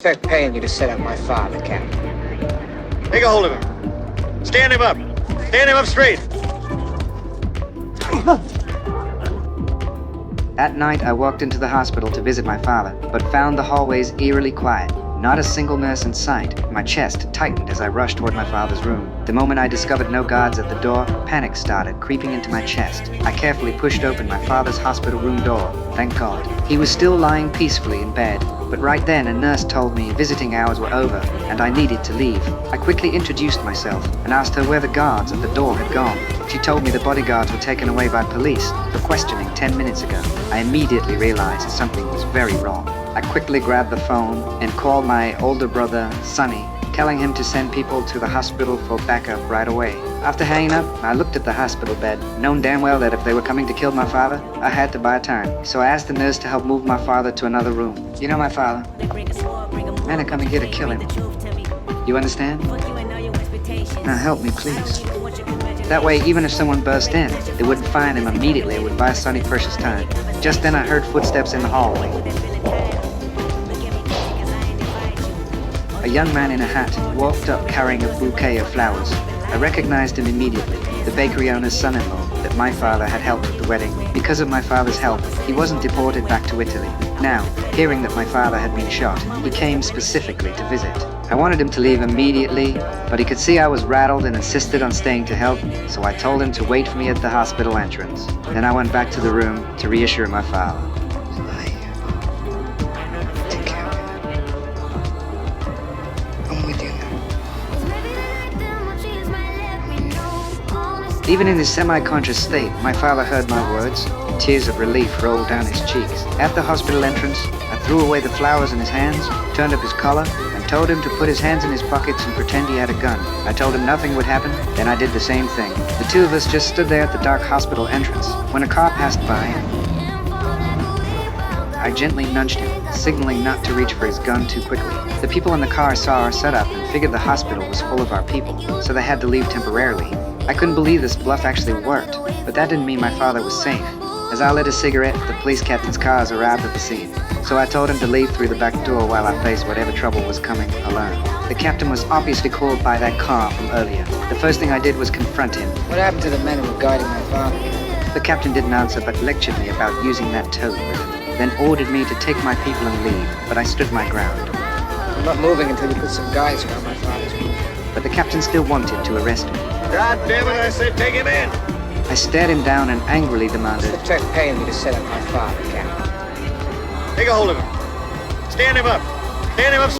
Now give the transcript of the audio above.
Expect paying you to set up my father, Captain. Take a hold of him. Stand him up. Stand him up straight. That night, I walked into the hospital to visit my father, but found the hallways eerily quiet. Not a single nurse in sight. My chest tightened as I rushed toward my father's room. The moment I discovered no guards at the door, panic started creeping into my chest. I carefully pushed open my father's hospital room door. Thank God. He was still lying peacefully in bed, but right then a nurse told me visiting hours were over and I needed to leave. I quickly introduced myself and asked her where the guards at the door had gone. She told me the bodyguards were taken away by police for questioning 10 minutes ago. I immediately realized something was very wrong. I quickly grabbed the phone and called my older brother, Sonny, telling him to send people to the hospital for backup right away. After hanging up, I looked at the hospital bed, knowing damn well that if they were coming to kill my father, I had to buy time. So I asked the nurse to help move my father to another room. You know my father? Men are coming here to kill him. You understand? Now help me, please. That way, even if someone burst in, they wouldn't find him immediately. It would buy Sonny precious time. Just then I heard footsteps in the hallway. A young man in a hat walked up carrying a bouquet of flowers. I recognized him immediately, the bakery owner's son-in-law that my father had helped at the wedding. Because of my father's help, he wasn't deported back to Italy. Now, hearing that my father had been shot, he came specifically to visit. I wanted him to leave immediately, but he could see I was rattled and insisted on staying to help, so I told him to wait for me at the hospital entrance. Then I went back to the room to reassure my father. Take care of it. I'm with you now. Even in his semi-conscious state, my father heard my words. Tears of relief rolled down his cheeks. At the hospital entrance, I threw away the flowers in his hands, turned up his collar, and told him to put his hands in his pockets and pretend he had a gun. I told him nothing would happen, then I did the same thing. The two of us just stood there at the dark hospital entrance. When a car passed by, I gently nudged him, signaling not to reach for his gun too quickly. The people in the car saw our setup and figured the hospital was full of our people, so they had to leave temporarily. I couldn't believe this bluff actually worked, but that didn't mean my father was safe. As I lit a cigarette, the police captain's cars arrived at the scene, so I told him to leave through the back door while I faced whatever trouble was coming alone. The captain was obviously called by that car from earlier. The first thing I did was confront him. What happened to the men who were guiding my father? The captain didn't answer but lectured me about using that toad with him, then ordered me to take my people and leave, but I stood my ground. I'm not moving until you put some guys around my father's room. But the captain still wanted to arrest me. God damn it, I said take him in. I stared him down and angrily demanded, Expect paying me to set up my father, Captain. Take a hold of him. Stand him up. Stand him up